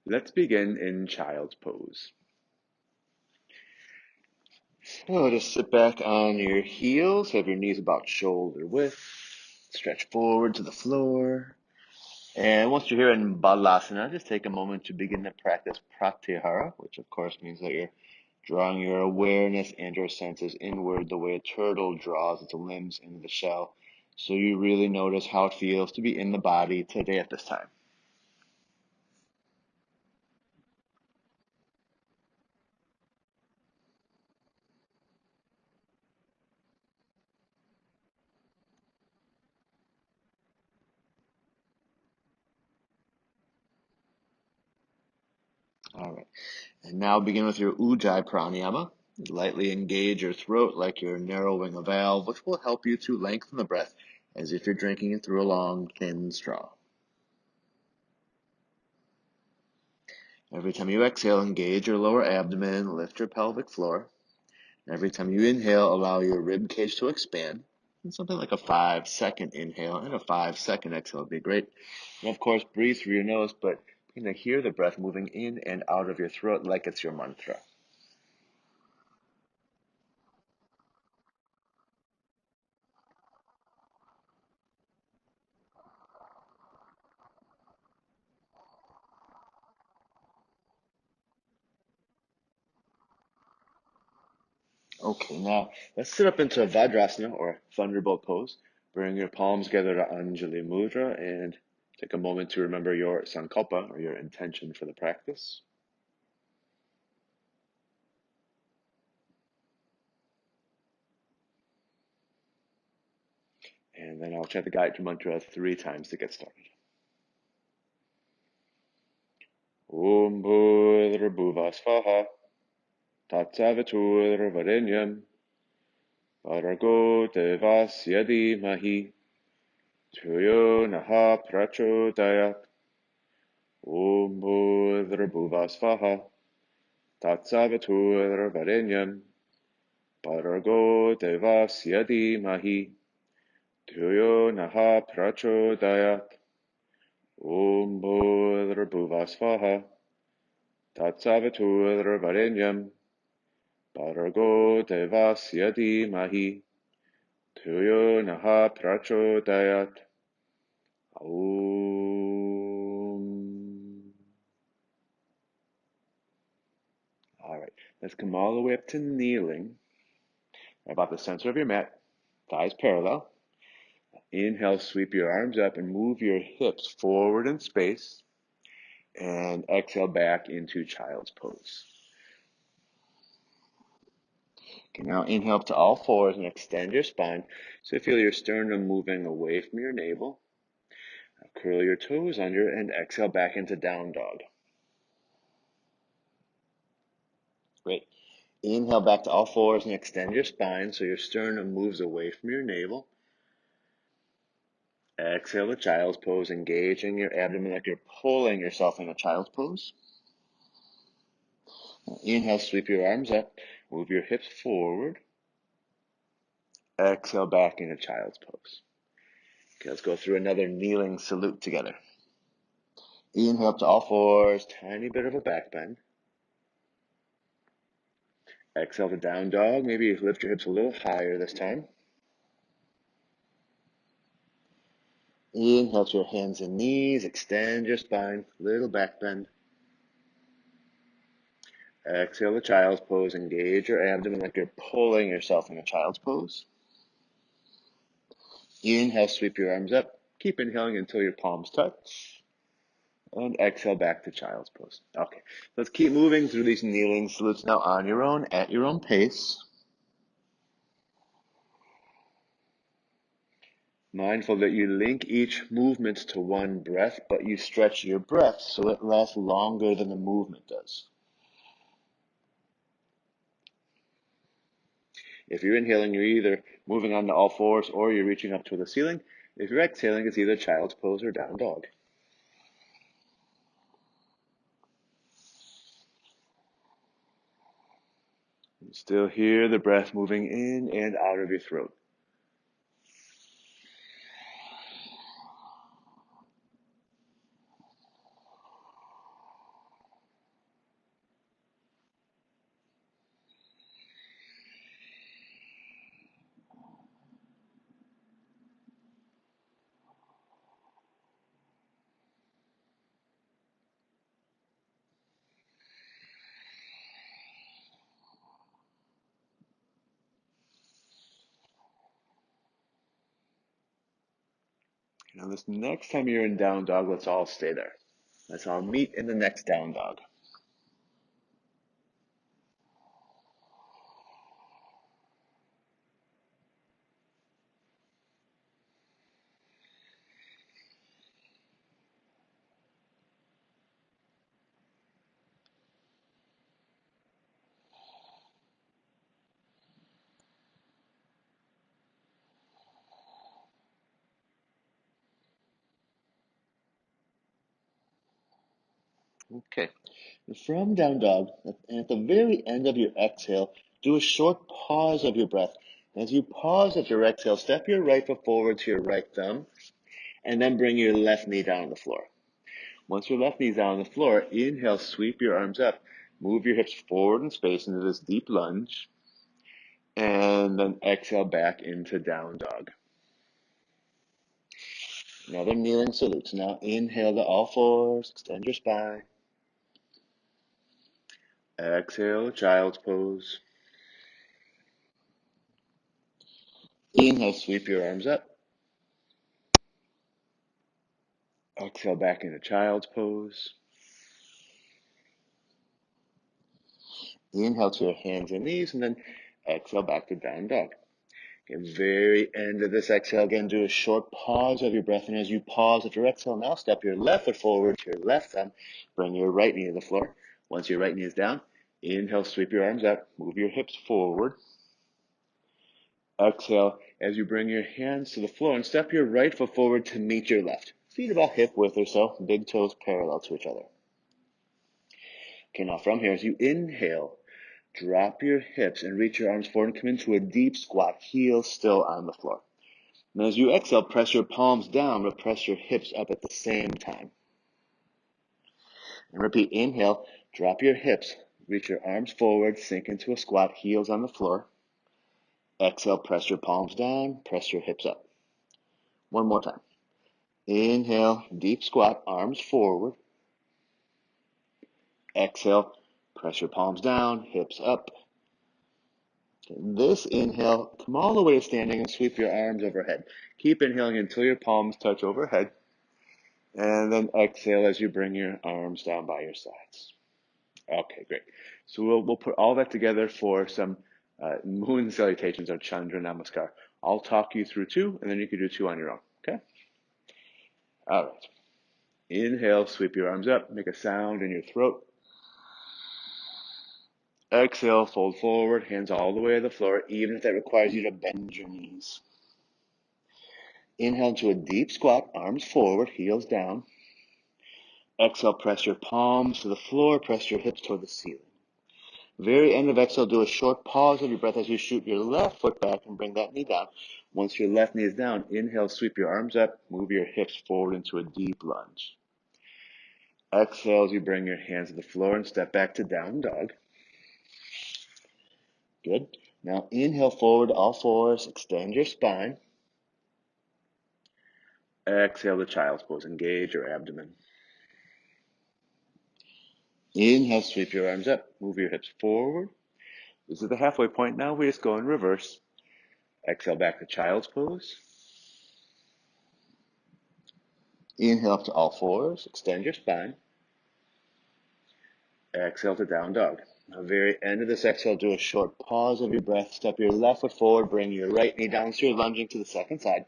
Let's begin in child's pose. So just sit back on your heels, have your knees about shoulder width, stretch forward to the floor. And once you're here in bharadvajrasana, just take a moment to begin to practice pratyahara, which of course means that you're drawing your awareness and your senses inward the way a turtle draws its limbs into the shell. So you really notice how it feels to be in the body today at this time. All right. And now begin with your Ujjayi pranayama. Lightly engage your throat like you're narrowing a valve, which will help you to lengthen the breath as if you're drinking it through a long, thin straw. Every time you exhale, engage your lower abdomen, lift your pelvic floor. Every time you inhale, allow your rib cage to expand. And something like a 5-second inhale and a 5-second exhale would be great. And of course, breathe through your nose, but you can hear the breath moving in and out of your throat like it's your mantra. Okay, now let's sit up into a Vajrasana or thunderbolt pose. Bring your palms together to Anjali Mudra and take a moment to remember your sankalpa or your intention for the practice. And then I'll chant the Gayatri Mantra 3 times to get started. Om Bhudra Svaha Tatsavitur Varenyam Bhargo Devasya Dhimahi Dhiyo Naha Prachodayat Om Bhudra Svaha Tatsavitur Varenyam Bhargo Devasya Dhimahi Dhiyo Naha Prachodayat Om Bhurrbhuva Svaha Tatsavitur Varenyam Bhargo Devasya Dhimahi Dhiyo Naha Prachodayat Om. Alright, let's come all the way up to kneeling, about the center of your mat, thighs parallel. Inhale, sweep your arms up and move your hips forward in space. And exhale back into child's pose. Okay, now inhale up to all fours and extend your spine. So you feel your sternum moving away from your navel. Now curl your toes under and exhale back into down dog. Great. Inhale back to all fours and extend your spine so your sternum moves away from your navel. Exhale to child's pose, engaging your abdomen like you're pulling yourself into child's pose. Now inhale, sweep your arms up, move your hips forward. Exhale back into child's pose. Okay, let's go through another kneeling salute together. Inhale up to all fours, tiny bit of a back bend. Exhale to down dog, maybe lift your hips a little higher this time. Inhale to your hands and knees, extend your spine, little back bend. Exhale to child's pose, engage your abdomen like you're pulling yourself into child's pose. Inhale, sweep your arms up. Keep inhaling until your palms touch. And exhale back to child's pose. Okay, let's keep moving through these kneeling salutes now on your own, at your own pace. Mindful that you link each movement to one breath, but you stretch your breath so it lasts longer than the movement does. If you're inhaling, you're either moving on to all fours or you're reaching up to the ceiling. If you're exhaling, it's either child's pose or down dog. You still hear the breath moving in and out of your throat. Now this next time you're in down dog, let's all stay there. Let's all meet in the next down dog. Okay. From down dog, and at the very end of your exhale, do a short pause of your breath. As you pause at your exhale, step your right foot forward to your right thumb, and then bring your left knee down on the floor. Once your left knee's down on the floor, inhale, sweep your arms up. Move your hips forward in space into this deep lunge, and then exhale back into down dog. Another kneeling salute. Now inhale to all fours, extend your spine. Exhale, child's pose. Inhale, sweep your arms up. Exhale back into child's pose. Inhale to your hands and knees, and then exhale back to down dog. Okay, very end of this exhale, again, do a short pause of your breath, and as you pause at your exhale, now step your left foot forward to your left thumb, bring your right knee to the floor. Once your right knee is down, inhale, sweep your arms up, move your hips forward. Exhale as you bring your hands to the floor and step your right foot forward to meet your left. Feet about hip width or so, big toes parallel to each other. Okay, now from here, as you inhale, drop your hips and reach your arms forward and come into a deep squat, heels still on the floor. And as you exhale, press your palms down, but press your hips up at the same time. And repeat, inhale, drop your hips, reach your arms forward, sink into a squat, heels on the floor. Exhale, press your palms down, press your hips up. One more time. Inhale, deep squat, arms forward. Exhale, press your palms down, hips up. This inhale, come all the way to standing and sweep your arms overhead. Keep inhaling until your palms touch overhead. And then exhale as you bring your arms down by your sides. Okay, great. So we'll put all that together for some moon salutations or Chandra Namaskar. I'll talk you through two, and then you can do two on your own. Okay? All right. Inhale, sweep your arms up, make a sound in your throat. Exhale, fold forward, hands all the way to the floor, even if that requires you to bend your knees. Inhale to a deep squat, arms forward, heels down. Exhale, press your palms to the floor, press your hips toward the ceiling. Very end of exhale, do a short pause of your breath as you shoot your left foot back and bring that knee down. Once your left knee is down, inhale, sweep your arms up, move your hips forward into a deep lunge. Exhale as you bring your hands to the floor and step back to down dog. Good. Now inhale forward, all fours, extend your spine. Exhale to child's pose, engage your abdomen. Inhale, sweep your arms up, move your hips forward. This is the halfway point now, we just go in reverse. Exhale back to child's pose. Inhale up to all fours, extend your spine. Exhale to down dog. At the very end of this exhale, do a short pause of your breath. Step your left foot forward, bring your right knee down so you're lunging to the second side.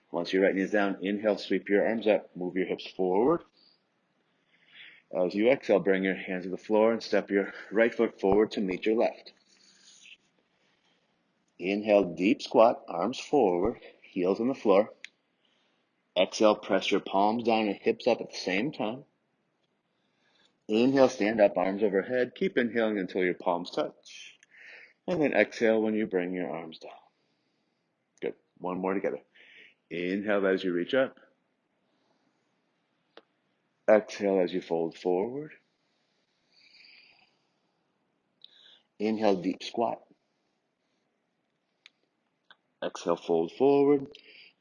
Once your right knee is down, inhale, sweep your arms up, move your hips forward. As you exhale, bring your hands to the floor and step your right foot forward to meet your left. Inhale, deep squat, arms forward, heels on the floor. Exhale, press your palms down and hips up at the same time. Inhale, stand up, arms overhead. Keep inhaling until your palms touch. And then exhale when you bring your arms down. Good. One more together. Inhale as you reach up. Exhale as you fold forward. Inhale, deep squat. Exhale, fold forward.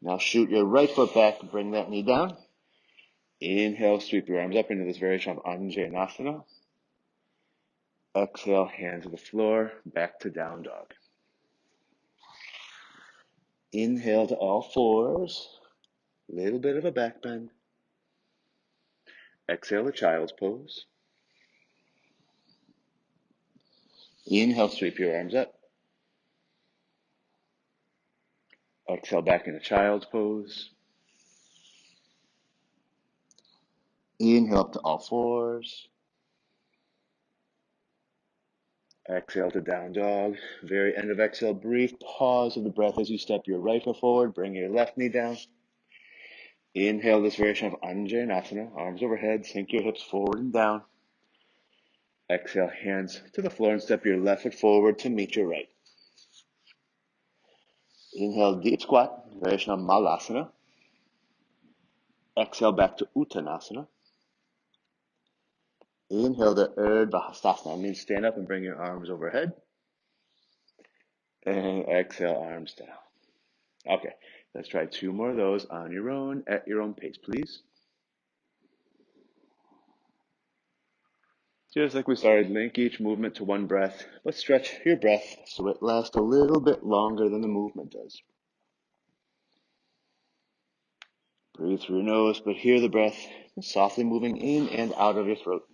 Now shoot your right foot back, bring that knee down. Inhale, sweep your arms up into this variation of Anjaneyasana. Exhale, hands to the floor, back to down dog. Inhale to all fours. Little bit of a back bend. Exhale the child's pose. Inhale, sweep your arms up. Exhale back into child's pose. Inhale up to all fours. Exhale to down dog. Very end of exhale, brief pause of the breath as you step your right foot forward. Bring your left knee down. Inhale this variation of Anjaneyasana, arms overhead, sink your hips forward and down. Exhale, hands to the floor and step your left foot forward to meet your right. Inhale, deep squat, variation of Malasana. Exhale back to Uttanasana. Inhale the Urdhva means stand up and bring your arms overhead. And exhale, arms down. Okay, let's try 2 more of those on your own, at your own pace, please. Just like we started, link each movement to one breath, but stretch your breath so it lasts a little bit longer than the movement does. Breathe through your nose, but hear the breath softly moving in and out of your throat.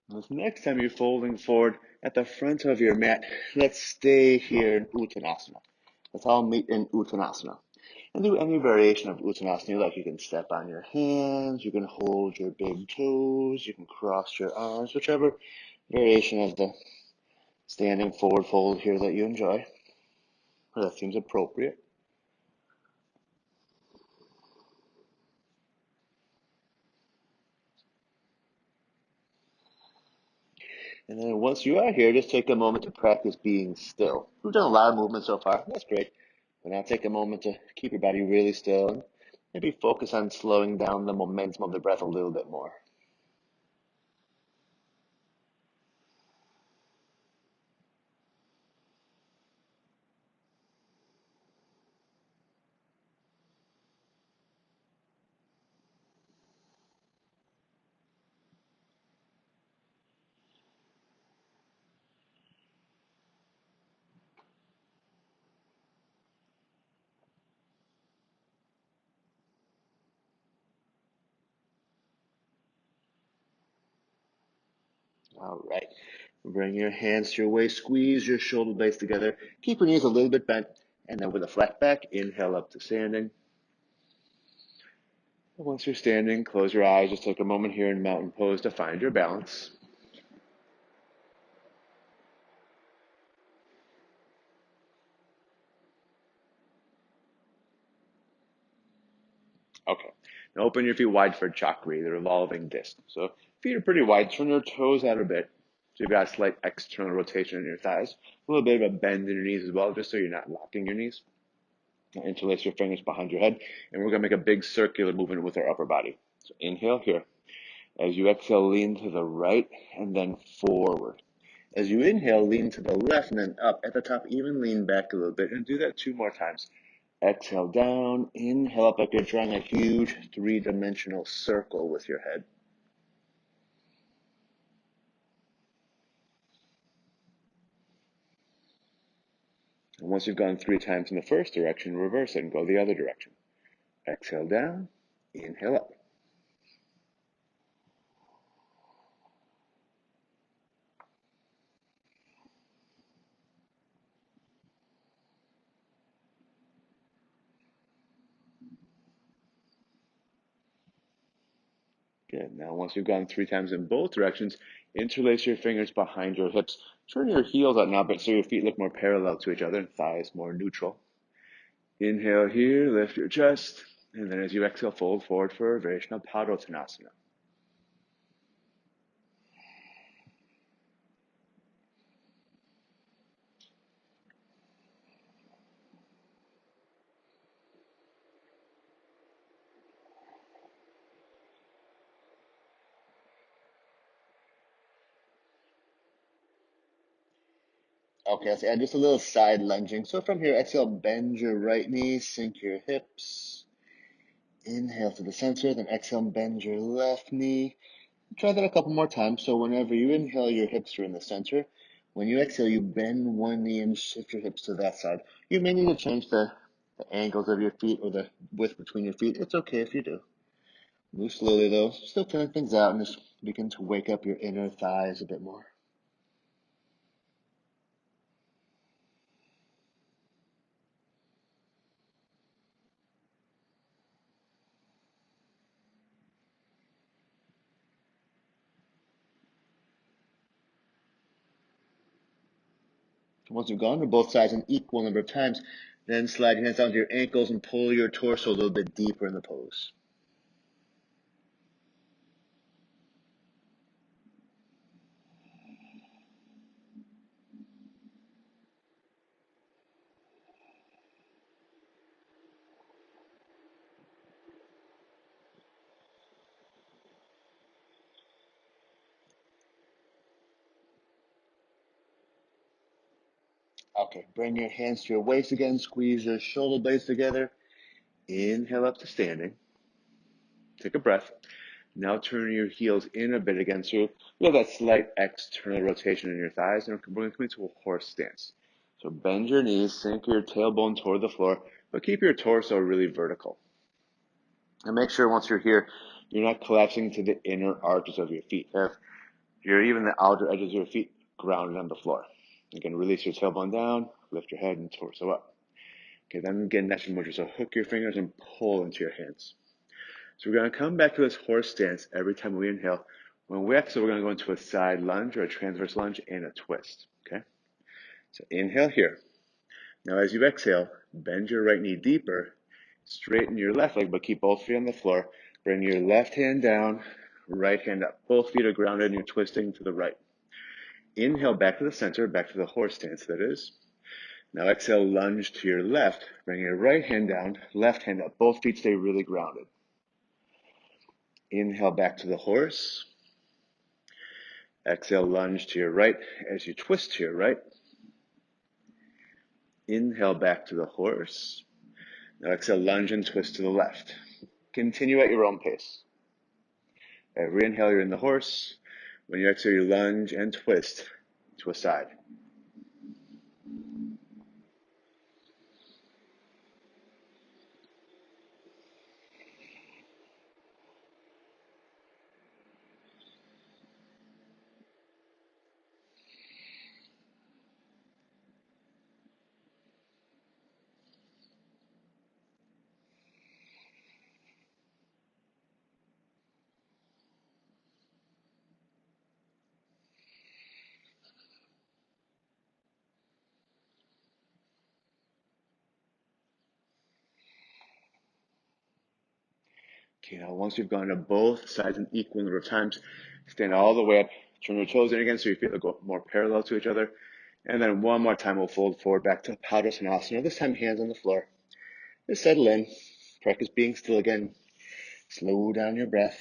This next time you're folding forward at the front of your mat, let's stay here in Uttanasana. Let's all meet in Uttanasana. And do any variation of Uttanasana you like. You can step on your hands, you can hold your big toes, you can cross your arms, whichever variation of the standing forward fold here that you enjoy, or that seems appropriate. And then once you are here, just take a moment to practice being still. We've done a lot of movement so far. That's great. But now take a moment to keep your body really still and maybe focus on slowing down the momentum of the breath a little bit more. All right. Bring your hands to your waist, squeeze your shoulder blades together. Keep your knees a little bit bent. And then with a flat back, inhale up to standing. Once you're standing, close your eyes. Just take a moment here in mountain pose to find your balance. Okay. Now open your feet wide for chakra, the revolving disc. So feet are pretty wide. Turn your toes out a bit. So you've got a slight external rotation in your thighs. A little bit of a bend in your knees as well, just so you're not locking your knees. Now interlace your fingers behind your head, and we're going to make a big circular movement with our upper body. So inhale here. As you exhale, lean to the right and then forward. As you inhale, lean to the left and then up. At the top, even lean back a little bit, and do that 2 more times. Exhale down, inhale up like you're drawing a huge 3-dimensional circle with your head. And once you've gone 3 times in the first direction, reverse it and go the other direction. Exhale down, inhale up. Good. Now, once you've gone 3 times in both directions, interlace your fingers behind your hips. Turn your heels out now, but so your feet look more parallel to each other and thighs more neutral. Inhale here, lift your chest, and then as you exhale, fold forward for bharadvajrasana-baddha. Okay, let's add just a little side lunging. So from here, exhale, bend your right knee, sink your hips. Inhale to the center, then exhale, bend your left knee. Try that a couple more times. So whenever you inhale, your hips are in the center. When you exhale, you bend one knee and shift your hips to that side. You may need to change the angles of your feet or the width between your feet. It's okay if you do. Move slowly though, still feeling things out, and just begin to wake up your inner thighs a bit more. Once you've gone to both sides an equal number of times, then slide your hands down to your ankles and pull your torso a little bit deeper in the pose. Okay, bring your hands to your waist again, squeeze your shoulder blades together. Inhale up to standing. Take a breath. Now turn your heels in a bit again, so you have that slight external rotation in your thighs, and we're going to come into a horse stance. So bend your knees, sink your tailbone toward the floor, but keep your torso really vertical. And make sure once you're here, you're not collapsing to the inner arches of your feet. Have even the outer edges of your feet grounded on the floor. Again, release your tailbone down, lift your head and torso up. Okay, then again, next mudra. So hook your fingers and pull into your hands. So we're going to come back to this horse stance every time we inhale. When we exhale, we're going to go into a side lunge or a transverse lunge and a twist. Okay? So inhale here. Now as you exhale, bend your right knee deeper, straighten your left leg, but keep both feet on the floor. Bring your left hand down, right hand up. Both feet are grounded and you're twisting to the right. Inhale back to the center, back to the horse stance, that is. Now exhale, lunge to your left. Bring your right hand down, left hand up. Both feet stay really grounded. Inhale back to the horse. Exhale, lunge to your right as you twist to your right. Inhale back to the horse. Now exhale, lunge and twist to the left. Continue at your own pace. Every inhale, you're in the horse. When you exhale, you lunge and twist to a side. Okay, now once you've gone to both sides an equal number of times, stand all the way up, turn your toes in again so your feet will go more parallel to each other. And then one more time, we'll fold forward back to bharadvajrasana-baddha. This time, hands on the floor. Just settle in. Practice being still again. Slow down your breath.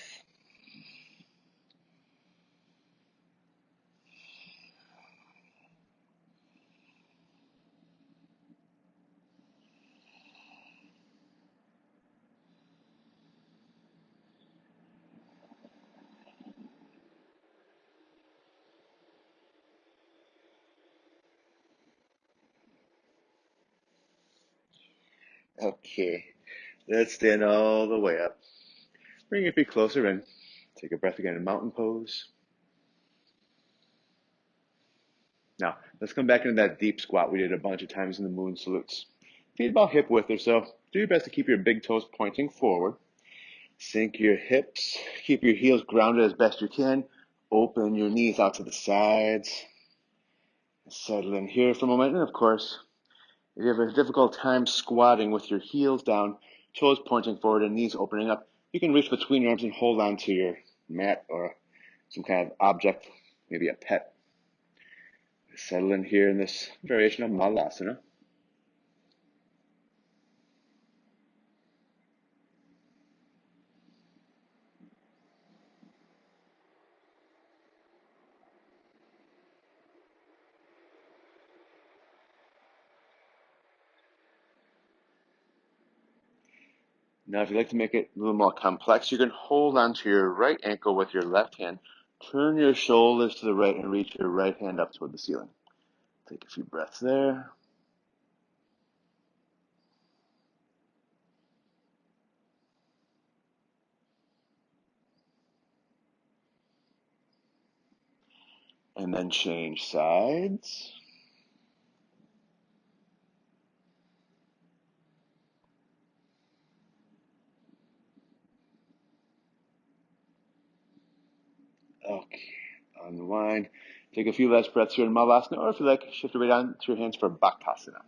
Okay, let's stand all the way up. Bring your feet closer in. Take a breath again in mountain pose. Now, let's come back into that deep squat we did a bunch of times in the moon salutes. Feet about hip width or so. Do your best to keep your big toes pointing forward. Sink your hips. Keep your heels grounded as best you can. Open your knees out to the sides. Settle in here for a moment. And of course, if you have a difficult time squatting with your heels down, toes pointing forward and knees opening up, you can reach between your arms and hold on to your mat or some kind of object, maybe a pet. Settle in here in this variation of malasana. Now, if you'd like to make it a little more complex, you can hold onto your right ankle with your left hand. Turn your shoulders to the right and reach your right hand up toward the ceiling. Take a few breaths there. And then change sides. Okay, unwind. Take a few last breaths here in Malasana, or if you like, shift your weight on to your hands for Bhaktasana.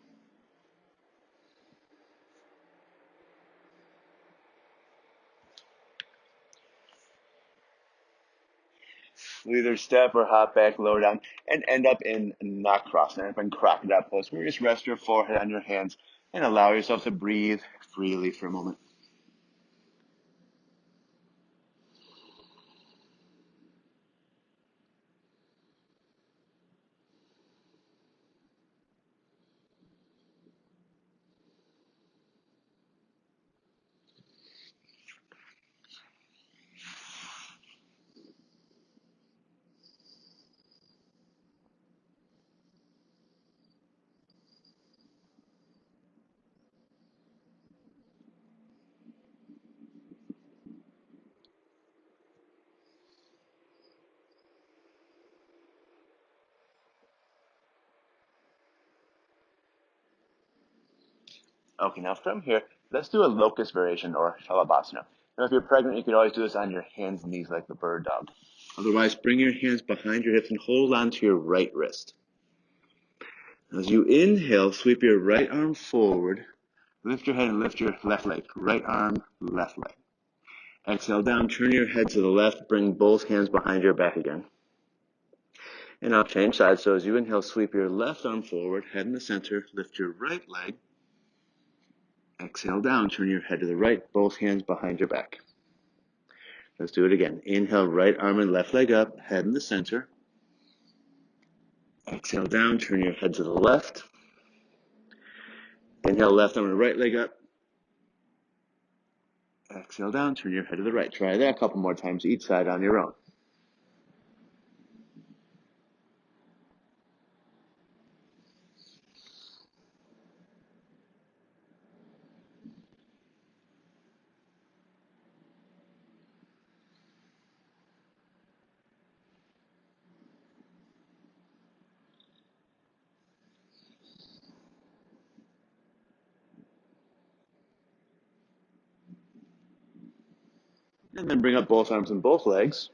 We'll either step or hop back, lower down, and end up in Nakrasana, up in crocodile pose, where you just rest your forehead on your hands and allow yourself to breathe freely for a moment. Okay, now from here, let's do a locust variation or shalabhasana. Now, if you're pregnant, you could always do this on your hands and knees like the bird dog. Otherwise, bring your hands behind your hips and hold on to your right wrist. As you inhale, sweep your right arm forward, lift your head and lift your left leg. Right arm, left leg. Exhale down, turn your head to the left, bring both hands behind your back again. And now change sides. So as you inhale, sweep your left arm forward, head in the center, lift your right leg. Exhale down, turn your head to the right, both hands behind your back. Let's do it again. Inhale, right arm and left leg up, head in the center. Exhale down, turn your head to the left. Inhale, left arm and right leg up. Exhale down, turn your head to the right. Try that a couple more times each side on your own. And then bring up both arms and both legs.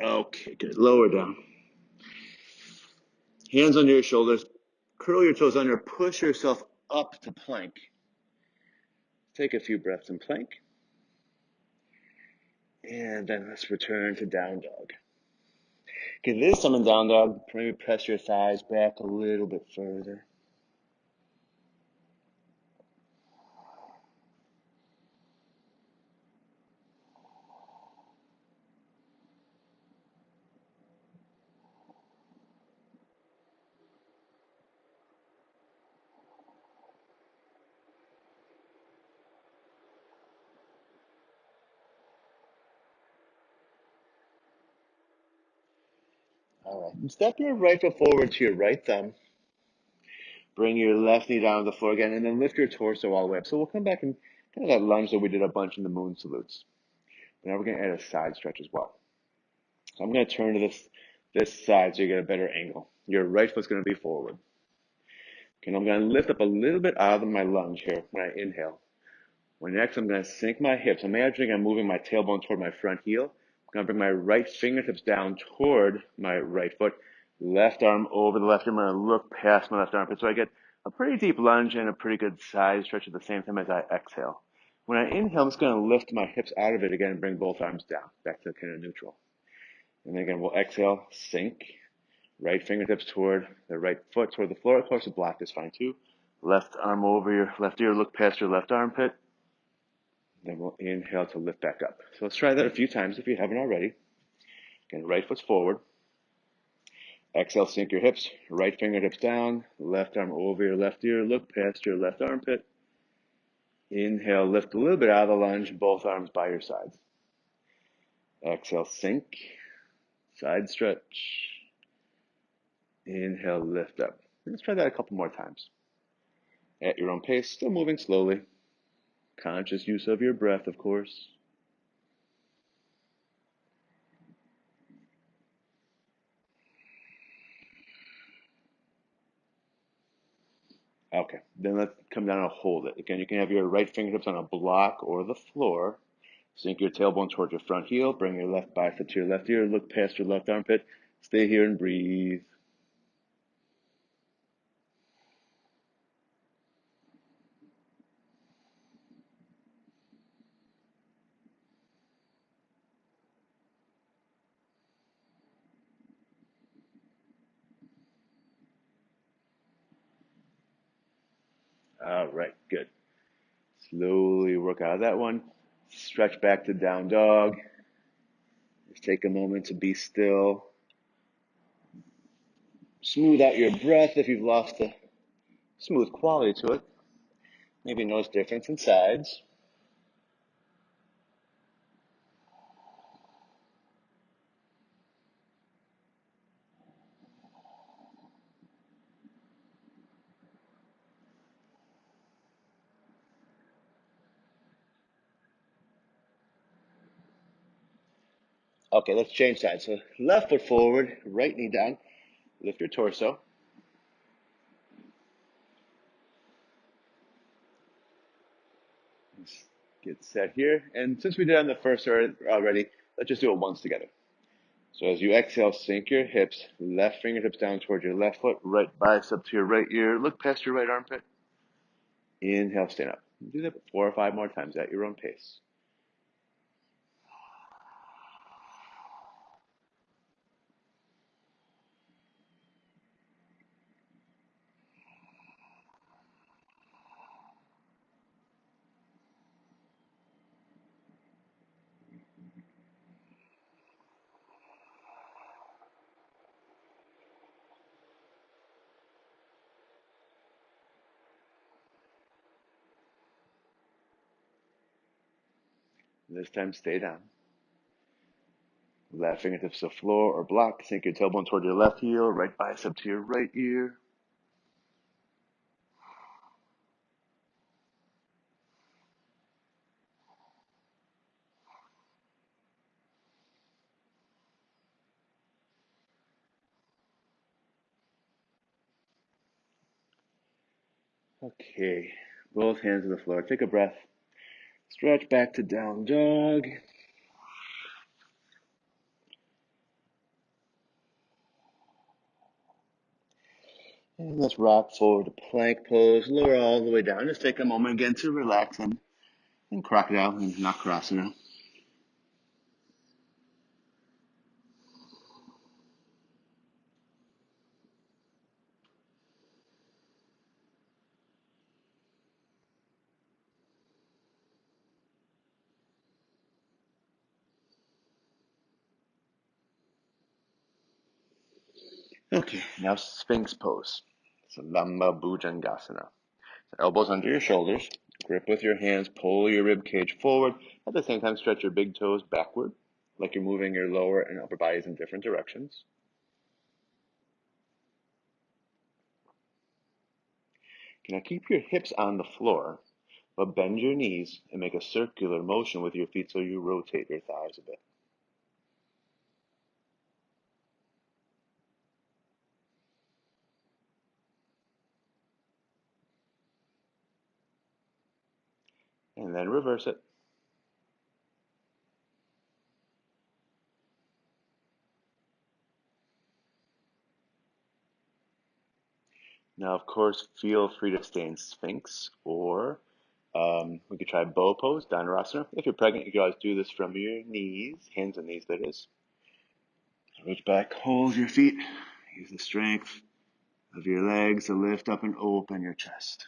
Okay, good. Lower down. Hands under your shoulders. Curl your toes under. Push yourself up to plank. Take a few breaths in plank. And then let's return to down dog. Okay, this time in down dog, maybe press your thighs back a little bit further. All right. And step your right foot forward to your right thumb. Bring your left knee down to the floor again, and then lift your torso all the way up. So we'll come back and kind of that lunge that we did a bunch in the moon salutes. Now we're going to add a side stretch as well. So I'm going to turn to this side so you get a better angle. Your right foot's going to be forward. Okay, now I'm going to lift up a little bit out of my lunge here when I inhale. When next I'm going to sink my hips. Imagining I'm moving my tailbone toward my front heel. I'm going to bring my right fingertips down toward my right foot. Left arm over the left arm. I'm going to look past my left armpit so I get a pretty deep lunge and a pretty good side stretch at the same time as I exhale. When I inhale, I'm just going to lift my hips out of it again and bring both arms down, back to kind of neutral. And then again, we'll exhale, sink, right fingertips toward the right foot, toward the floor. Of course, the block is fine too. Left arm over your left ear, look past your left armpit. Then we'll inhale to lift back up. So let's try that a few times if you haven't already. Again, right foot's forward. Exhale, sink your hips, right fingertips down, left arm over your left ear, look past your left armpit. Inhale, lift a little bit out of the lunge, both arms by your sides. Exhale, sink, side stretch. Inhale, lift up. Let's try that a couple more times. At your own pace, still moving slowly. Conscious use of your breath, of course. Okay, then let's come down and hold it. Again, you can have your right fingertips on a block or the floor. Sink your tailbone towards your front heel. Bring your left bicep to your left ear. Look past your left armpit. Stay here and breathe. All right, good. Slowly work out of that one. Stretch back to down dog. Just take a moment to be still. Smooth out your breath if you've lost the smooth quality to it. Maybe notice difference in sides. Okay, let's change sides. So left foot forward, right knee down. Lift your torso. Let's get set here. And since we did on the first already, let's just do it once together. So as you exhale, sink your hips, left fingertips down towards your left foot, right bicep to your right ear, look past your right armpit. Inhale, stand up. Do that 4 or 5 more times at your own pace. This time, stay down. Left fingertips to floor or block. Sink your tailbone toward your left heel, right bicep to your right ear. Okay, both hands to the floor. Take a breath. Stretch back to down dog. Let's rock forward to plank pose, lower all the way down. Just take a moment again to relax and crocodile and nakrasana. Okay, now Sphinx pose. Salutations. Elbows under your shoulders. Grip with your hands. Pull your rib cage forward. At the same time, stretch your big toes backward, like you're moving your lower and upper bodies in different directions. Now keep your hips on the floor, but bend your knees and make a circular motion with your feet so you rotate your thighs a bit. And then reverse it. Now, of course, feel free to stay in Sphinx, or we could try bow pose, Dhanurasana. If you're pregnant, you can always do this from your knees, hands and knees, that is. Reach back, hold your feet. Use the strength of your legs to lift up and open your chest.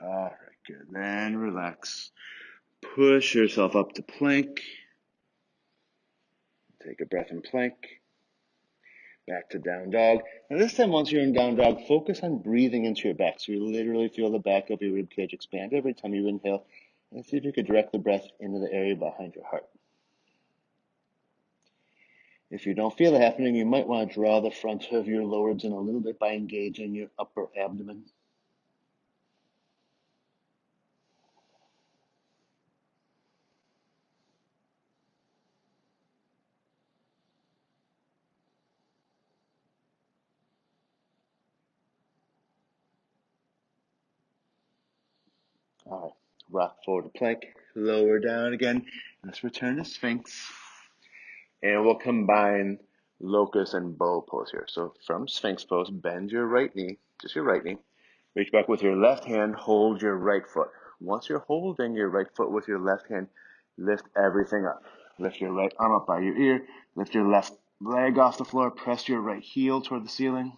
All right, good. Then relax. Push yourself up to plank. Take a breath in plank. Back to down dog. Now this time, once you're in down dog, focus on breathing into your back. So you literally feel the back of your rib cage expand every time you inhale. And see if you could direct the breath into the area behind your heart. If you don't feel it happening, you might want to draw the front of your lower ribs in a little bit by engaging your upper abdomen. All right, rock forward to plank, lower down again. Let's return to Sphinx. And we'll combine locust and bow pose here. So from Sphinx pose, bend your right knee, just your right knee. Reach back with your left hand, hold your right foot. Once you're holding your right foot with your left hand, lift everything up. Lift your right arm up by your ear. Lift your left leg off the floor. Press your right heel toward the ceiling.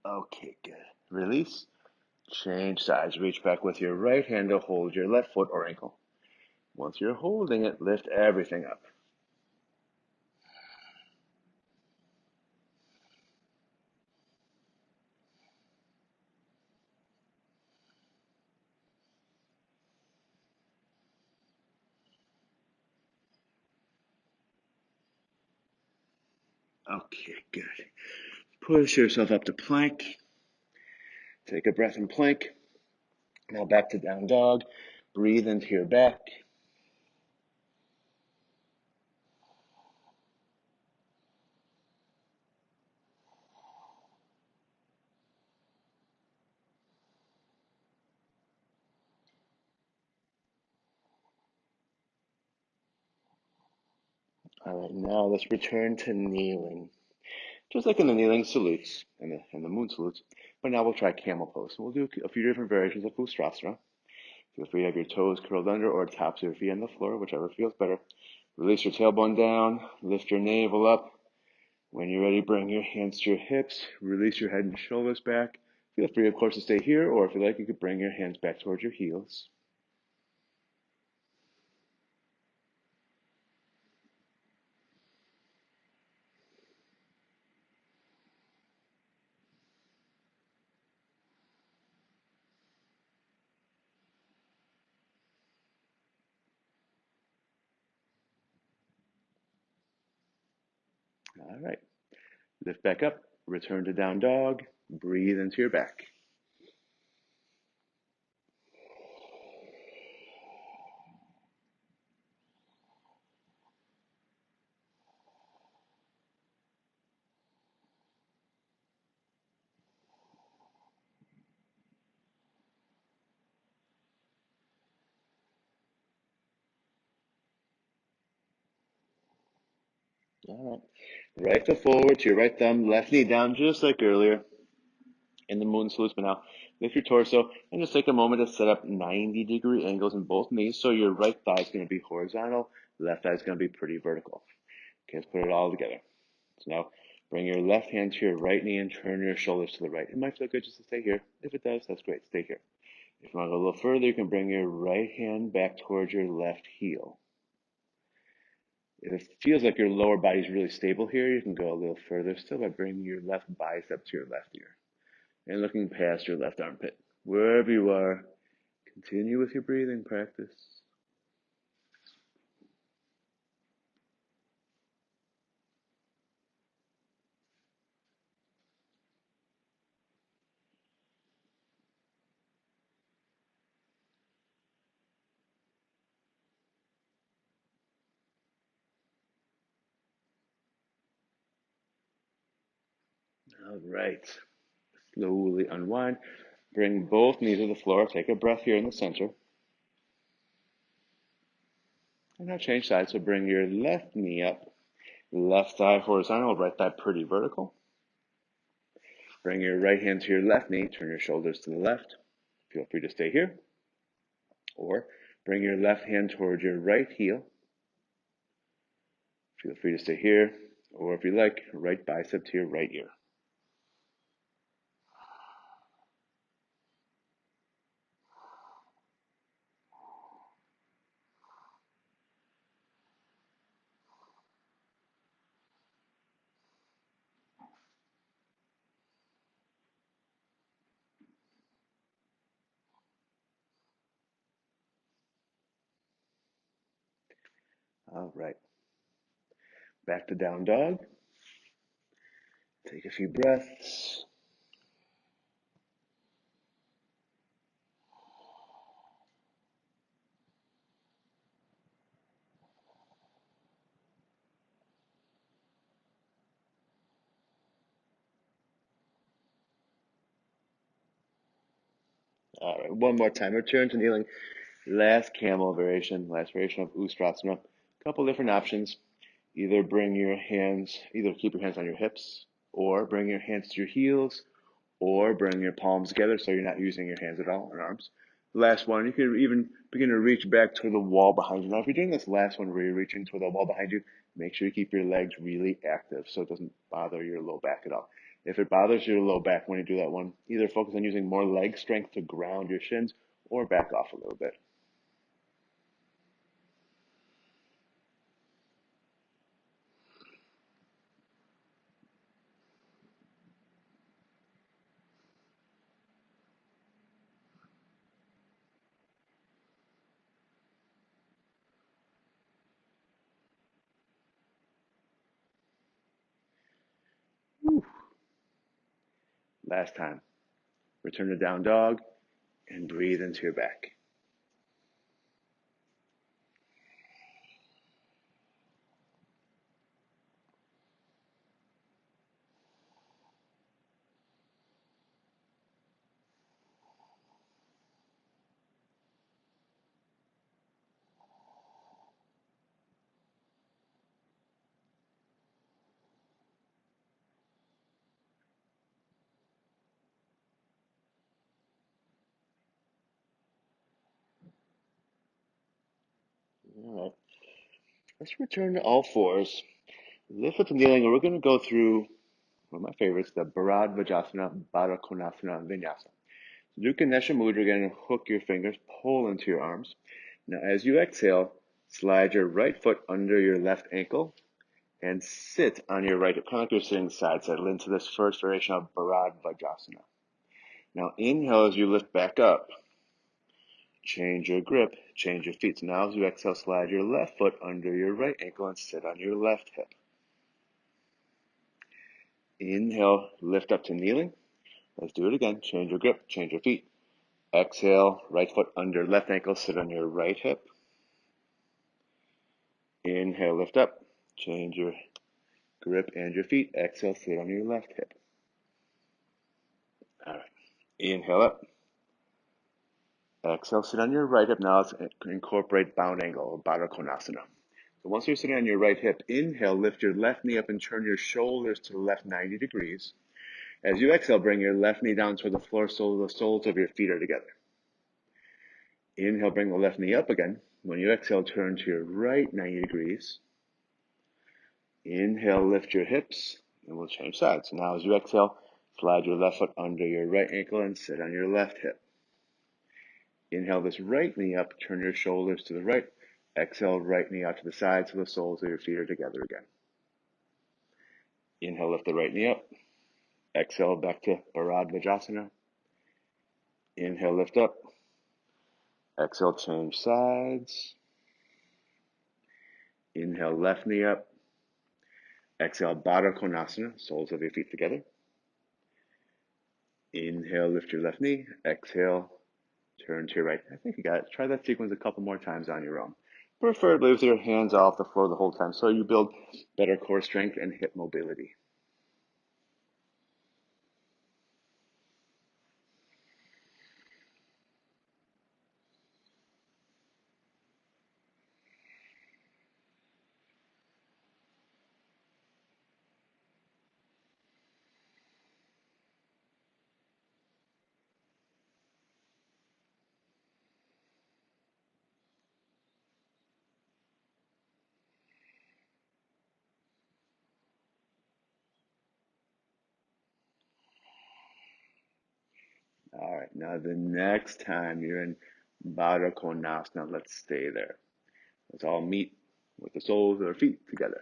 Okay, good. Release. Change sides. Reach back with your right hand to hold your left foot or ankle. Once you're holding it, lift everything up. Okay, good. Push yourself up to plank. Take a breath in plank. Now back to down dog. Breathe into your back. All right, now let's return to kneeling. Just like in the kneeling salutes and the moon salutes. But now we'll try camel pose. We'll do a few different variations of Ustrasana. Feel free to have your toes curled under or tops of your feet on the floor, whichever feels better. Release your tailbone down. Lift your navel up. When you're ready, bring your hands to your hips. Release your head and shoulders back. Feel free, of course, to stay here, or if you like, you could bring your hands back towards your heels. All right. Lift back up, return to down dog, breathe into your back. All right. Right foot forward to your right thumb, left knee down just like earlier in the moon salute. But now lift your torso and just take a moment to set up 90-degree angles in both knees. So your right thigh is going to be horizontal, left thigh is going to be pretty vertical. Okay, let's put it all together. So now bring your left hand to your right knee and turn your shoulders to the right. It might feel good just to stay here. If it does, that's great. Stay here. If you want to go a little further, you can bring your right hand back towards your left heel. If it feels like your lower body is really stable here, you can go a little further still by bringing your left bicep to your left ear and looking past your left armpit. Wherever you are, continue with your breathing practice. All right. Slowly unwind. Bring both knees to the floor. Take a breath here in the center. And now change sides. So bring your left knee up. Left thigh horizontal, right thigh pretty vertical. Bring your right hand to your left knee. Turn your shoulders to the left. Feel free to stay here. Or bring your left hand towards your right heel. Feel free to stay here. Or if you like, right bicep to your right ear. All right. Back to down dog. Take a few breaths. All right. One more time. Return to kneeling. Last camel variation, last variation of Ustrasana. A couple different options. Either keep your hands on your hips, or bring your hands to your heels, or bring your palms together so you're not using your hands at all, or arms. The last one, you can even begin to reach back toward the wall behind you. Now, if you're doing this last one where you're reaching toward the wall behind you, make sure you keep your legs really active so it doesn't bother your low back at all. If it bothers your low back when you do that one, either focus on using more leg strength to ground your shins or back off a little bit. Whew. Last time. Return to down dog and breathe into your back. All right. Let's return to all fours. Lift up to kneeling, and we're going to go through one of my favorites, the bharadvajrasana-baddha konasana vinyasa. Do Ganesha Mudra again and hook your fingers, pull into your arms. Now, as you exhale, slide your right foot under your left ankle and sit on your right hip, kind of like you're sitting side saddle into this first variation of bharadvajrasana. Now, inhale as you lift back up. Change your grip, change your feet. So now as you exhale, slide your left foot under your right ankle and sit on your left hip. Inhale, lift up to kneeling. Let's do it again. Change your grip, change your feet. Exhale, right foot under left ankle, sit on your right hip. Inhale, lift up, change your grip and your feet. Exhale, sit on your left hip. All right. Inhale up. Exhale, sit on your right hip. Now let's incorporate bound angle, or konasana. So once you're sitting on your right hip, inhale, lift your left knee up and turn your shoulders to the left 90 degrees. As you exhale, bring your left knee down toward the floor so the soles of your feet are together. Inhale, bring the left knee up again. When you exhale, turn to your right 90 degrees. Inhale, lift your hips, and we'll change sides. Now as you exhale, slide your left foot under your right ankle and sit on your left hip. Inhale this right knee up, turn your shoulders to the right. Exhale, right knee out to the side so the soles of your feet are together again. Inhale, lift the right knee up. Exhale, back to bharadvajrasana. Inhale, lift up. Exhale, change sides. Inhale, left knee up. Exhale, baddha konasana, soles of your feet together. Inhale, lift your left knee. Exhale, turn to your right. I think you got it. Try that sequence a couple more times on your own. Preferably with your hands off the floor the whole time so you build better core strength and hip mobility. All right, now the next time you're in baddha konasana, let's stay there. Let's all meet with the soles of our feet together.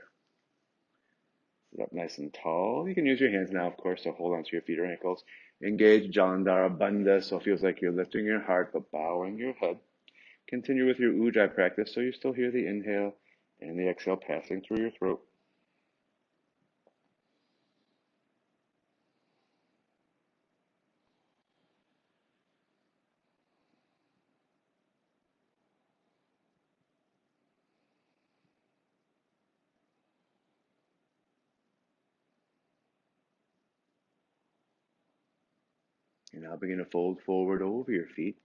Sit up nice and tall. You can use your hands now, of course, to hold onto your feet or ankles. Engage Jalandhara Bandha, so it feels like you're lifting your heart but bowing your head. Continue with your ujjayi practice so you still hear the inhale and the exhale passing through your throat. And now begin to fold forward over your feet.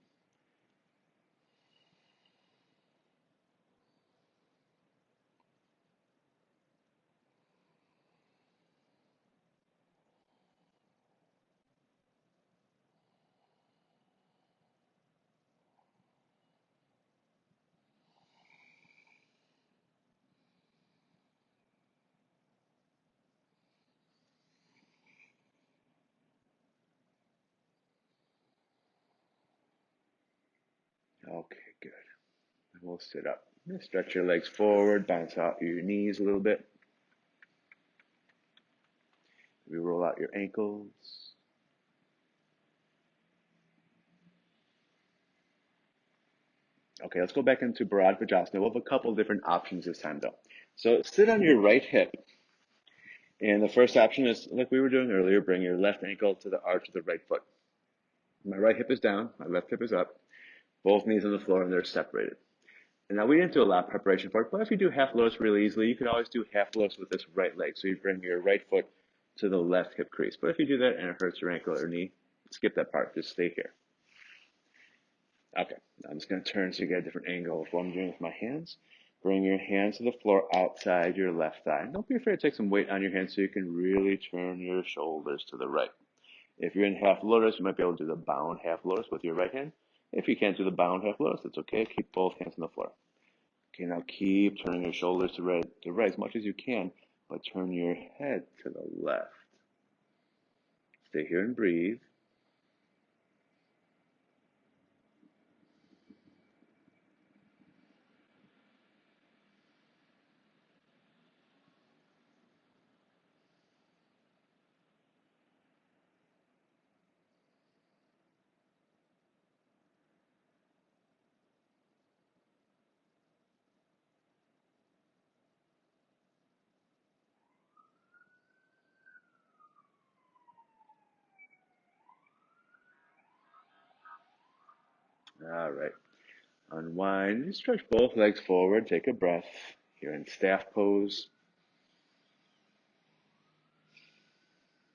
Okay, good. And we'll sit up. Stretch your legs forward, bounce out your knees a little bit. Maybe roll out your ankles. Okay, let's go back into bharadvajrasana. We'll have a couple different options this time though. So sit on your right hip. And the first option is, like we were doing earlier, bring your left ankle to the arch of the right foot. My right hip is down, my left hip is up. Both knees on the floor and they're separated. And now we didn't do a lot of preparation for it, but if you do half lotus really easily, you could always do half lotus with this right leg. So you bring your right foot to the left hip crease. But if you do that and it hurts your ankle or knee, skip that part, just stay here. Okay, I'm just going to turn so you get a different angle of what I'm doing with my hands. Bring your hands to the floor outside your left thigh. Don't be afraid to take some weight on your hands so you can really turn your shoulders to the right. If you're in half lotus, you might be able to do the bound half lotus with your right hand. If you can't do the bound half lotus, that's okay. Keep both hands on the floor. Okay, now keep turning your shoulders to right as much as you can, but turn your head to the left. Stay here and breathe. All right. Unwind. Stretch both legs forward. Take a breath. You're in staff pose.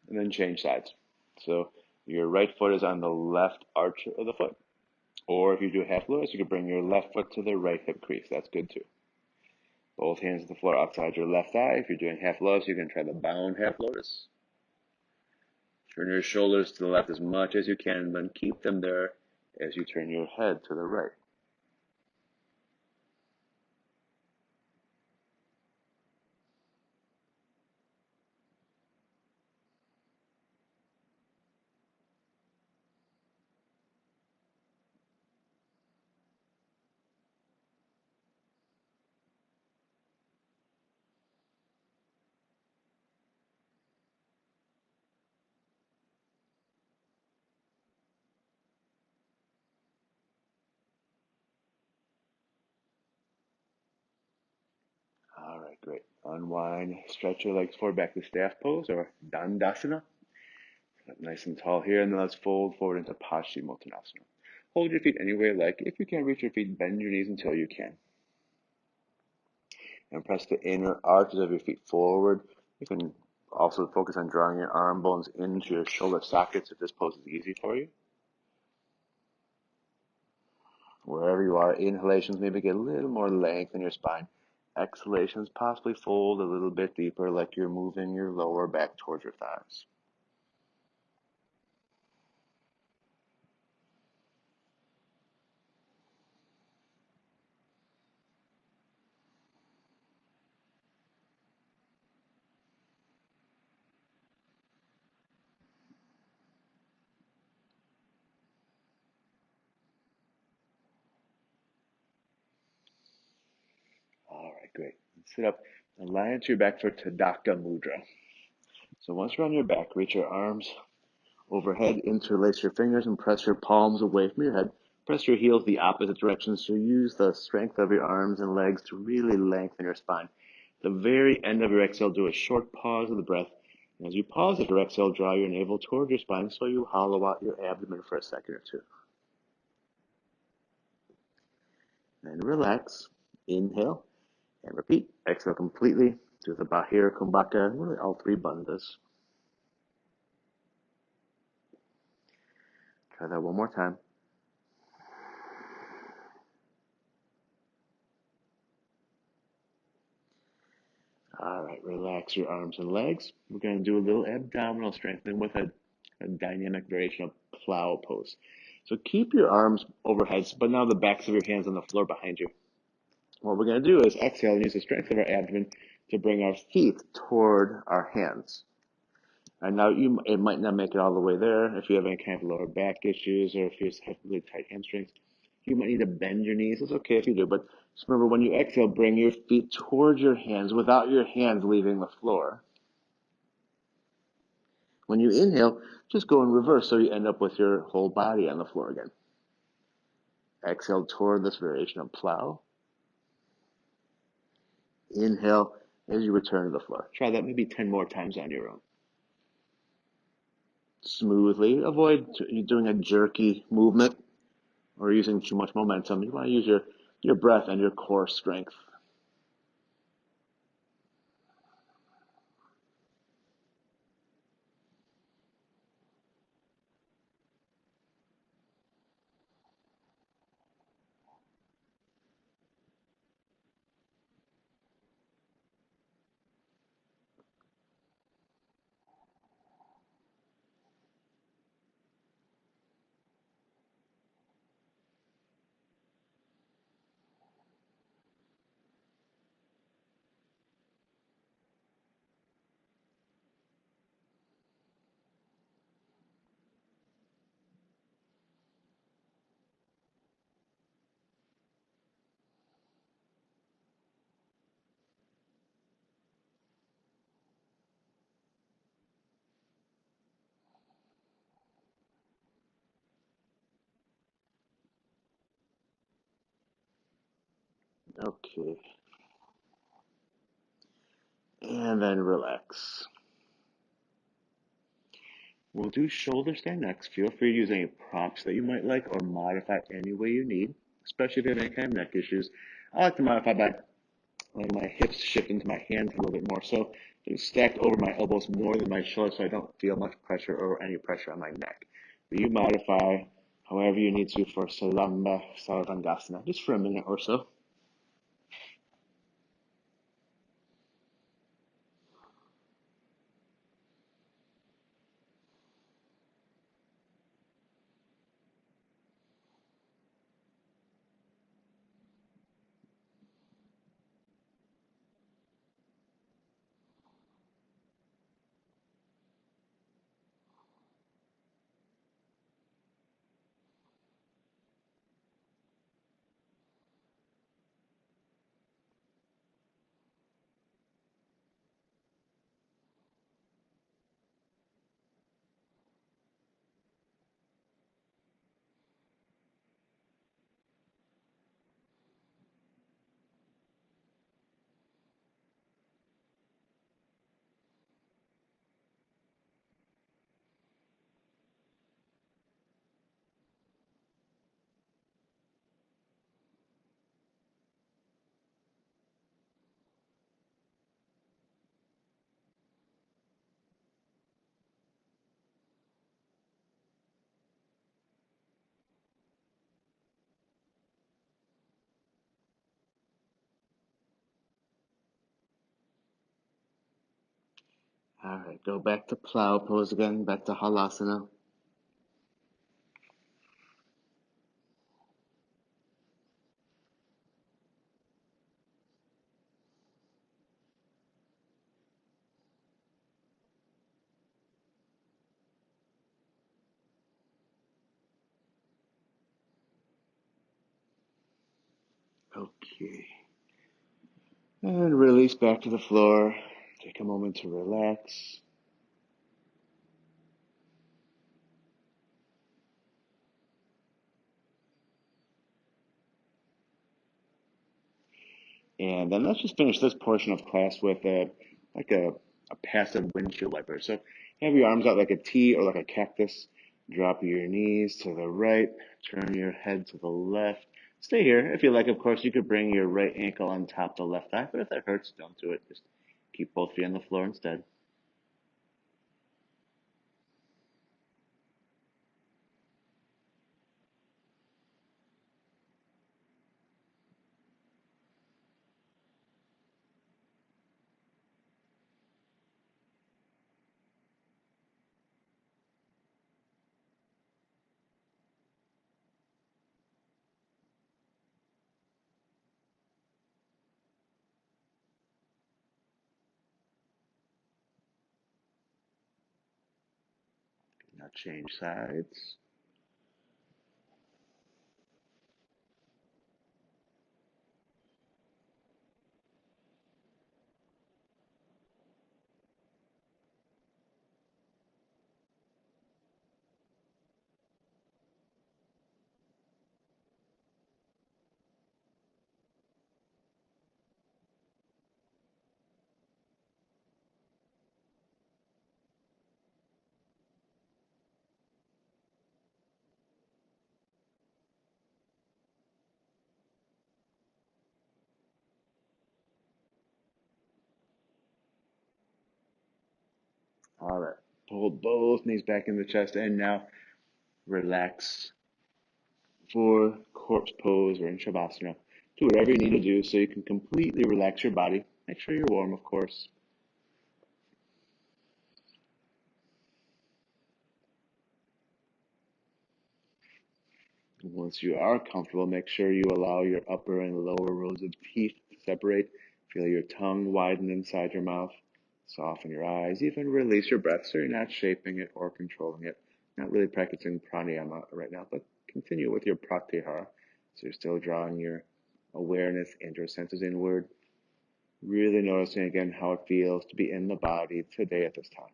And then change sides. So your right foot is on the left arch of the foot. Or if you do half lotus, you can bring your left foot to the right hip crease. That's good too. Both hands to the floor outside your left thigh. If you're doing half lotus, you can try the bound half lotus. Turn your shoulders to the left as much as you can, but keep them there as you turn your head to the right. All right, great. Unwind, stretch your legs forward back to staff pose or dandasana. Nice and tall here, and then let's fold forward into paschimottanasana. Hold your feet anywhere you like. If you can't reach your feet, bend your knees until you can. And press the inner arches of your feet forward. You can also focus on drawing your arm bones into your shoulder sockets if this pose is easy for you. Wherever you are, inhalations maybe get a little more length in your spine. Exhalations possibly fold a little bit deeper, like you're moving your lower back towards your thighs. All right, great. Sit up and lie into your back for Tadaka Mudra. So once you're on your back, reach your arms overhead, interlace your fingers, and press your palms away from your head. Press your heels the opposite direction, so use the strength of your arms and legs to really lengthen your spine. At the very end of your exhale, do a short pause of the breath. And as you pause at your exhale, draw your navel toward your spine so you hollow out your abdomen for a second or two. And relax. Inhale and repeat. Exhale completely. Do the Bahira Kumbhaka, really all three bandhas. Try that one more time. All right, relax your arms and legs. We're going to do a little abdominal strengthening with a dynamic variation of plow pose. So keep your arms overhead, but now the backs of your hands on the floor behind you. What we're going to do is exhale and use the strength of our abdomen to bring our feet toward our hands. And now it might not make it all the way there if you have any kind of lower back issues or if you have really tight hamstrings. You might need to bend your knees. It's okay if you do, but just remember when you exhale, bring your feet towards your hands without your hands leaving the floor. When you inhale, just go in reverse so you end up with your whole body on the floor again. Exhale toward this variation of plow. Inhale as you return to the floor. Try that maybe 10 more times on your own. Smoothly. Avoid doing a jerky movement or using too much momentum. You want to use your breath and your core strength. Okay. And then relax. We'll do shoulder stand next. Feel free to use any props that you might like or modify any way you need, especially if you have any kind of neck issues. I like to modify by letting my hips shift into my hands a little bit more. So they're stacked over my elbows more than my shoulders so I don't feel much pressure or any pressure on my neck. But you modify however you need to for Salavandasana, just for a minute or so. All right, go back to plow pose again, back to halasana. Okay. And release back to the floor. Take a moment to relax. And then let's just finish this portion of class with a passive windshield wiper. So have your arms out like a T or like a cactus. Drop your knees to the right. Turn your head to the left. Stay here. If you like, of course, you could bring your right ankle on top of the left thigh. But if that hurts, don't do it. Just keep both feet on the floor instead. Now change sides. All right. Pull both knees back in the chest and now relax for corpse pose or in Shavasana. Do whatever you need to do so you can completely relax your body. Make sure you're warm, of course. Once you are comfortable, make sure you allow your upper and lower rows of teeth to separate. Feel your tongue widen inside your mouth. Soften your eyes. Even release your breath so you're not shaping it or controlling it. Not really practicing pranayama right now, but continue with your pratyahara. So you're still drawing your awareness and your senses inward. Really noticing again how it feels to be in the body today at this time.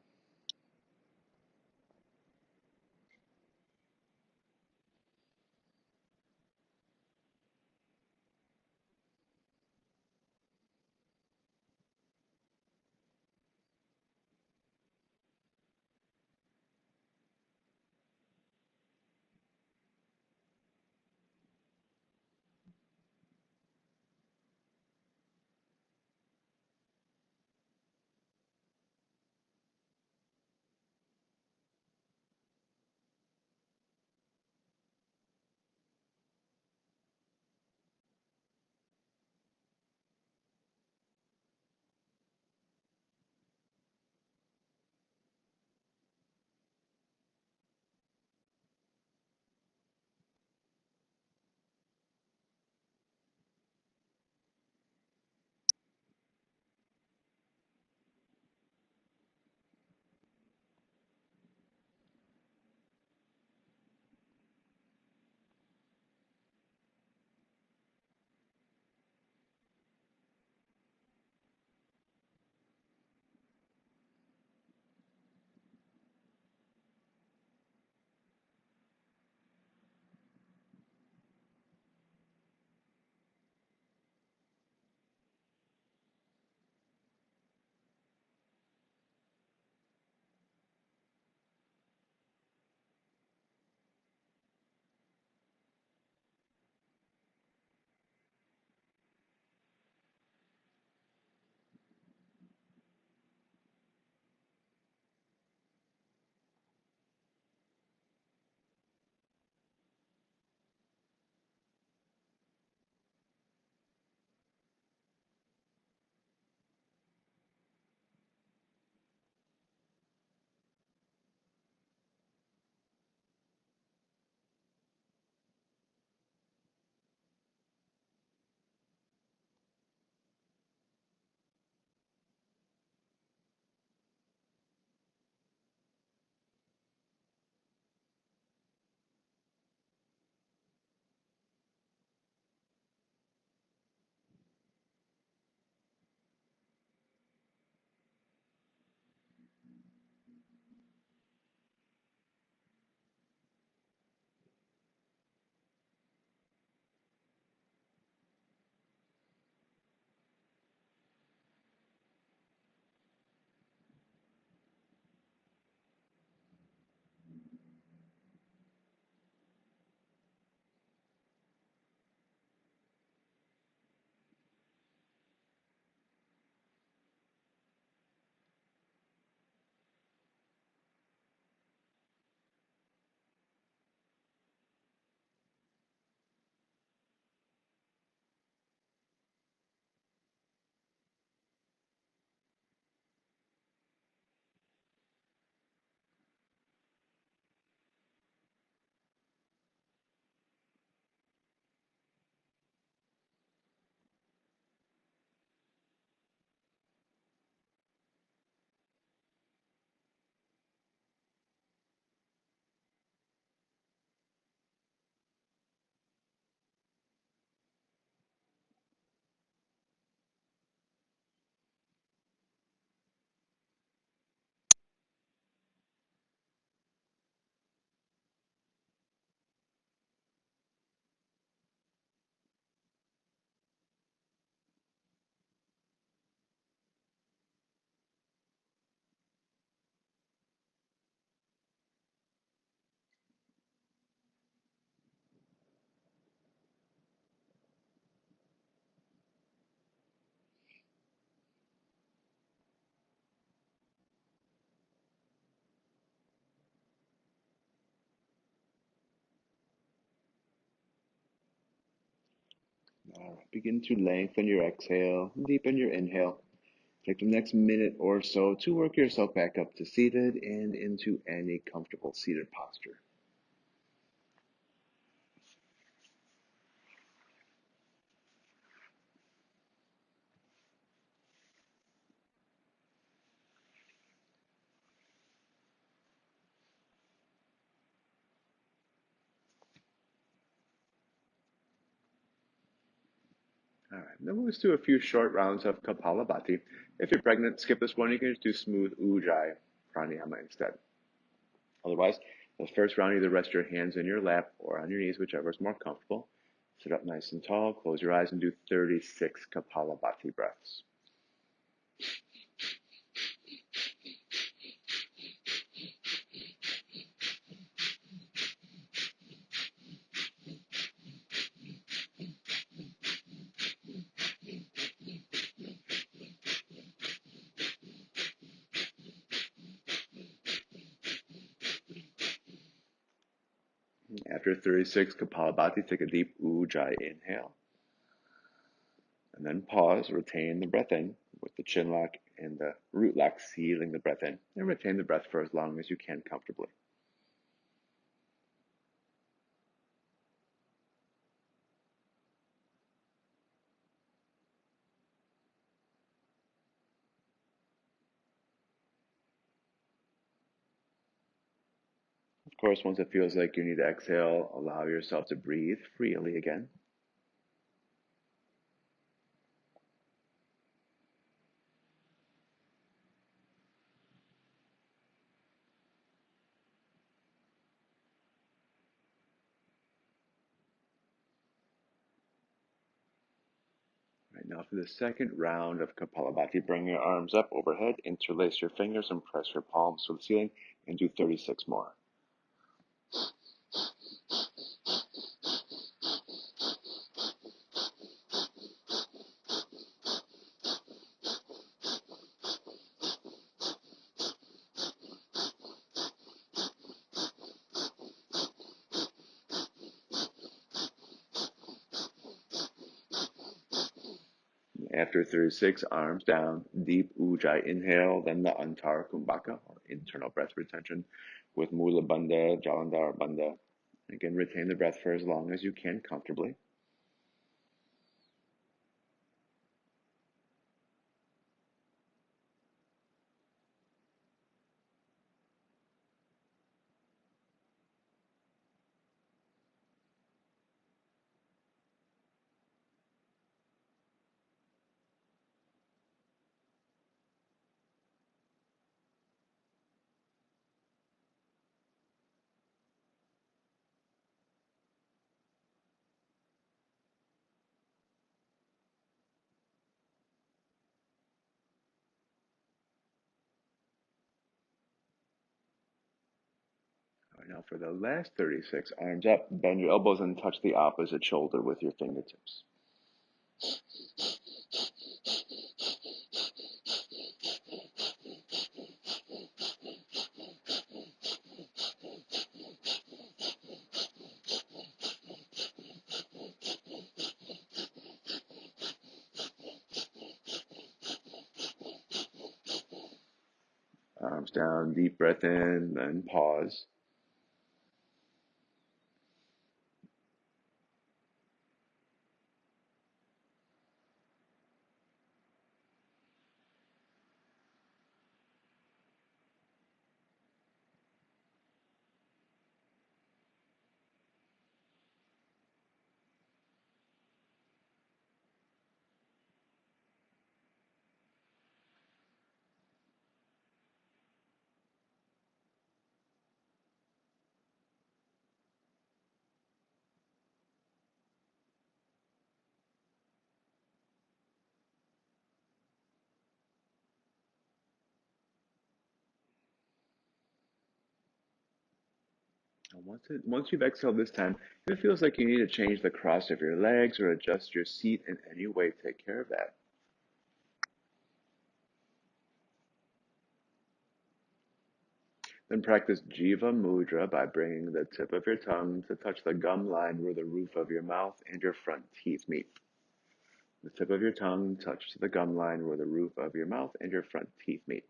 All right. Begin to lengthen your exhale, deepen your inhale. Take the next minute or so to work yourself back up to seated and into any comfortable seated posture. All right, then we'll just do a few short rounds of kapalabhati. If you're pregnant, skip this one. You can just do smooth ujjayi pranayama instead. Otherwise, the first round, either rest your hands in your lap or on your knees, whichever is more comfortable. Sit up nice and tall, close your eyes, and do 36 kapalabhati breaths. After 36 kapalabhati, take a deep ujjayi inhale. And then pause, retain the breath in with the chin lock and the root lock sealing the breath in. And retain the breath for as long as you can comfortably. Of course, once it feels like you need to exhale, allow yourself to breathe freely again. Right now, for the second round of kapalabhati, bring your arms up overhead, interlace your fingers, and press your palms to the ceiling, and do 36 more. After 36, arms down, deep ujjayi inhale, then the antara kumbhaka, or internal breath retention, with mula bandha, jalandhar bandha. Again, retain the breath for as long as you can comfortably. All right, now for the last 36, arms up, bend your elbows and touch the opposite shoulder with your fingertips. Arms down, deep breath in, then pause. Once you've exhaled this time, if it feels like you need to change the cross of your legs or adjust your seat in any way, take care of that. Then practice Jiva Mudra by bringing the tip of your tongue to touch the gum line where the roof of your mouth and your front teeth meet. The tip of your tongue touches the gum line where the roof of your mouth and your front teeth meet.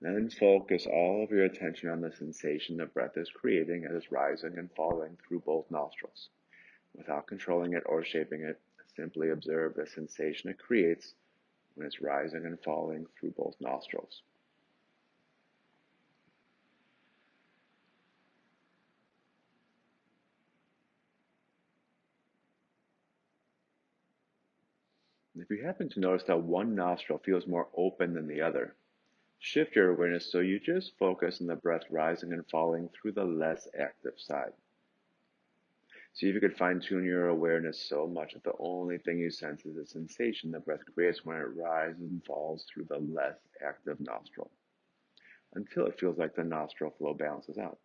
Then focus all of your attention on the sensation the breath is creating as it's rising and falling through both nostrils. Without controlling it or shaping it, simply observe the sensation it creates when it's rising and falling through both nostrils. If you happen to notice that one nostril feels more open than the other, shift your awareness so you just focus on the breath rising and falling through the less active side. See if you could fine-tune your awareness so much that the only thing you sense is the sensation the breath creates when it rises and falls through the less active nostril, until it feels like the nostril flow balances out.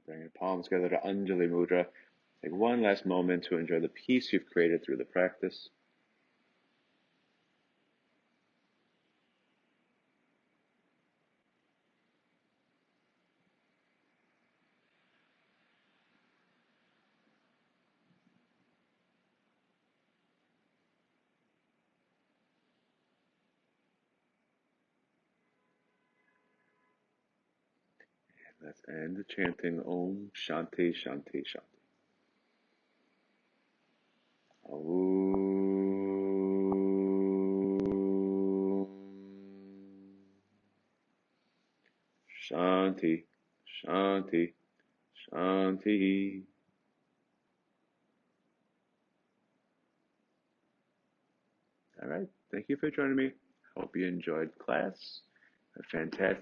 Bring your palms together to Anjali Mudra. Take one last moment to enjoy the peace you've created through the practice. Let's end the chanting Om Shanti Shanti Shanti. Om Shanti Shanti Shanti. All right. Thank you for joining me. Hope you enjoyed class. A fantastic